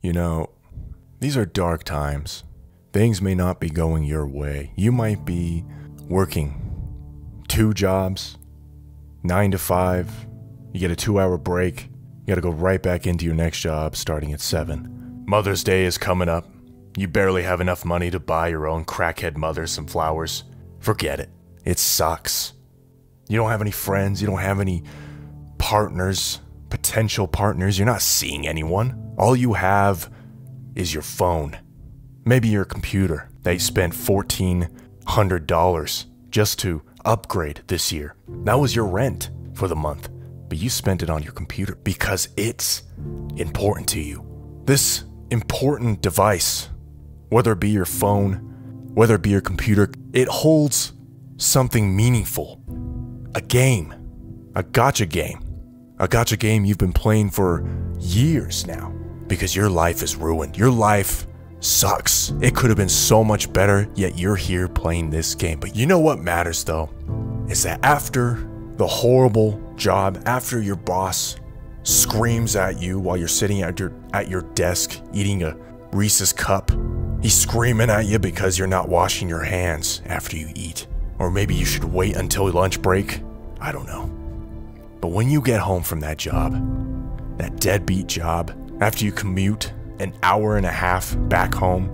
You know, these are dark times. Things may not be going your way. You might be working 2 jobs, 9 to 5. You get a 2-hour break. You gotta go right back into your next job starting at 7. Mother's Day is coming up. You barely have enough money to buy your own crackhead mother some flowers. Forget it. It sucks. You don't have any friends. You don't have any partners, potential partners. You're not seeing anyone. All you have is your phone. Maybe your computer that you spent $1,400 just to upgrade this year. That was your rent for the month. But you spent it on your computer because it's important to you. This important device, whether it be your phone, whether it be your computer, it holds something meaningful. A game. A gacha game. A gacha game you've been playing for years now because your life is ruined. Your life sucks. It could have been so much better, yet you're here playing this game. But you know what matters though? Is that after the horrible job, after your boss screams at you while you're sitting at your desk eating a Reese's cup, he's screaming at you because you're not washing your hands after you eat. Or maybe you should wait until lunch break. I don't know. But when you get home from that job, that deadbeat job, after you commute an hour and a half back home,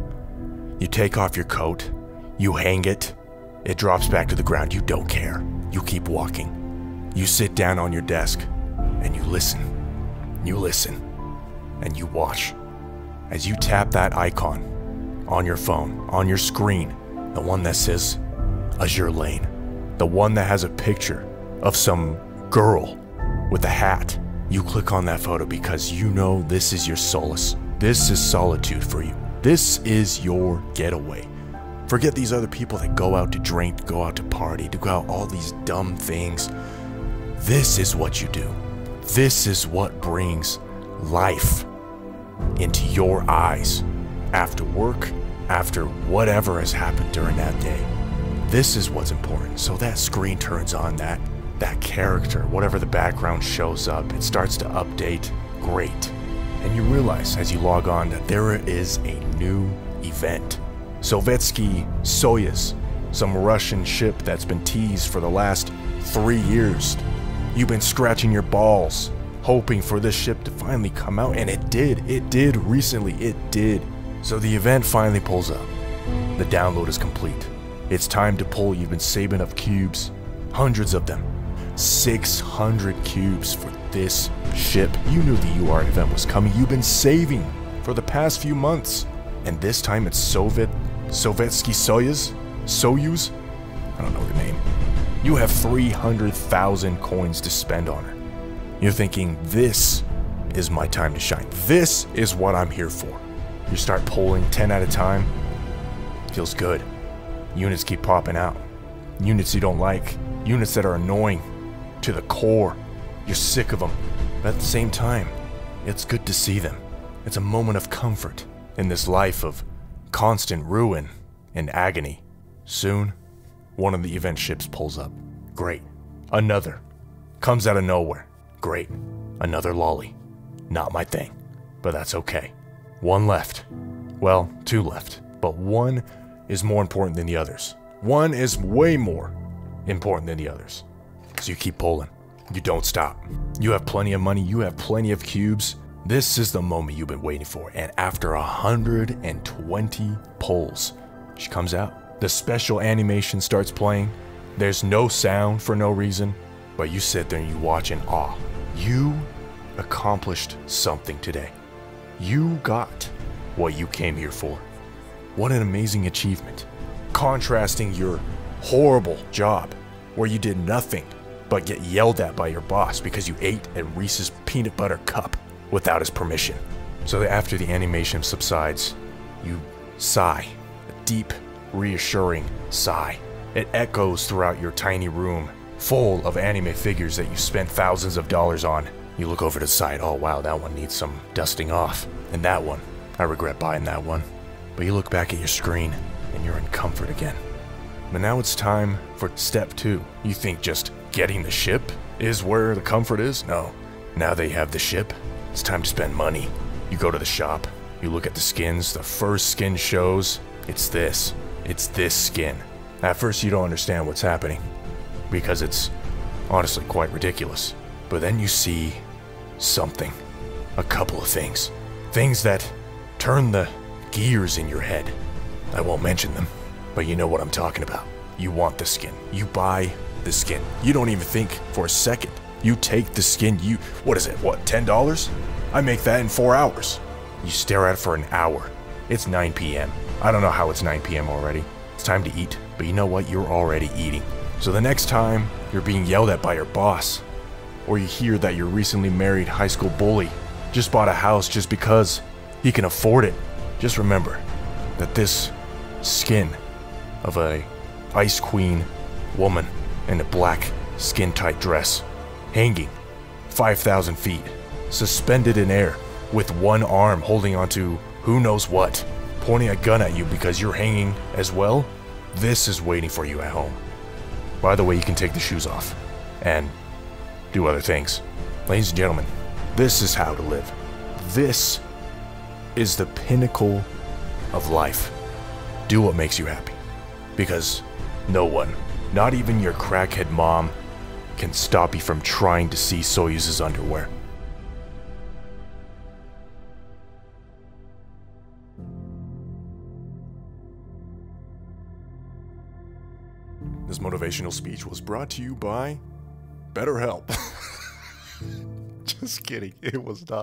you take off your coat, you hang it, it drops back to the ground, you don't care. You keep walking. You sit down on your desk and you listen. You listen and you watch as you tap that icon on your phone, on your screen, the one that says Azure Lane, the one that has a picture of some girl with a hat. You click on that photo because you know this is your solace. This is solitude for you. This is your getaway. Forget these other people that go out to drink, go out to party, to go out all these dumb things. This is what you do. This is what brings life into your eyes after work, after whatever has happened during that day. This is what's important. So that screen turns on, that character, whatever the background shows up, it starts to update. Great. And you realize as you log on that there is a new event. Sovietsky Soyuz, some Russian ship that's been teased for the last 3 years. You've been scratching your balls, hoping for this ship to finally come out, and it did. It did recently. It did. So the event finally pulls up. The download is complete. It's time to pull. You've been saving up cubes, hundreds of them. 600 cubes for this ship. You knew the UR event was coming. You've been saving for the past few months. And this time it's Sovietsky Soyuz? I don't know the name. You have 300,000 coins to spend on her. You're thinking, this is my time to shine. This is what I'm here for. You start pulling 10 at a time. Feels good. Units keep popping out. Units you don't like. Units that are annoying to the core. You're sick of them. But at the same time, it's good to see them. It's a moment of comfort in this life of constant ruin and agony. Soon, one of the event ships pulls up. Great. Another. Comes out of nowhere. Great. Another lolly. Not my thing. But that's okay. One left. Well, 2 left. But one is more important than the others. One is way more important than the others. So you keep pulling. You don't stop. You have plenty of money. You have plenty of cubes. This is the moment you've been waiting for. And after 120 pulls, she comes out. The special animation starts playing. There's no sound for no reason, but you sit there and you watch in awe. You accomplished something today. You got what you came here for. What an amazing achievement. Contrasting your horrible job where you did nothing but get yelled at by your boss because you ate a Reese's peanut butter cup without his permission. So that after the animation subsides, you sigh, a deep, reassuring sigh. It echoes throughout your tiny room, full of anime figures that you spent thousands of dollars on. You look over to the side, oh wow, that one needs some dusting off. And that one, I regret buying that one. But you look back at your screen, and you're in comfort again. But now it's time for step 2. You think just getting the ship is where the comfort is? No. Now that you have the ship, it's time to spend money. You go to the shop, You look at the skins, the first skin shows, it's this skin. At first you don't understand what's happening, because it's honestly quite ridiculous. But then you see something, a couple of things that turn the gears in your head. I won't mention them, but you know what I'm talking about. You want the skin, you buy the skin. You don't even think for a second. You take the skin, what is it, $10? I make that in 4 hours. You stare at it for an hour. It's 9 p.m. I don't know how it's 9 p.m. already. It's time to eat, but you know what? You're already eating. So the next time you're being yelled at by your boss, or you hear that your recently married high school bully just bought a house just because he can afford it, just remember that this skin of a ice queen woman in a black skin-tight dress, hanging 5,000 feet, suspended in air, with one arm holding onto who knows what, pointing a gun at you because you're hanging as well, this is waiting for you at home. By the way, you can take the shoes off and do other things. Ladies and gentlemen, this is how to live. This is the pinnacle of life. Do what makes you happy, because no one, not even your crackhead mom, can stop you from trying to see Soyuz's underwear. This motivational speech was brought to you by BetterHelp. Just kidding, it was not.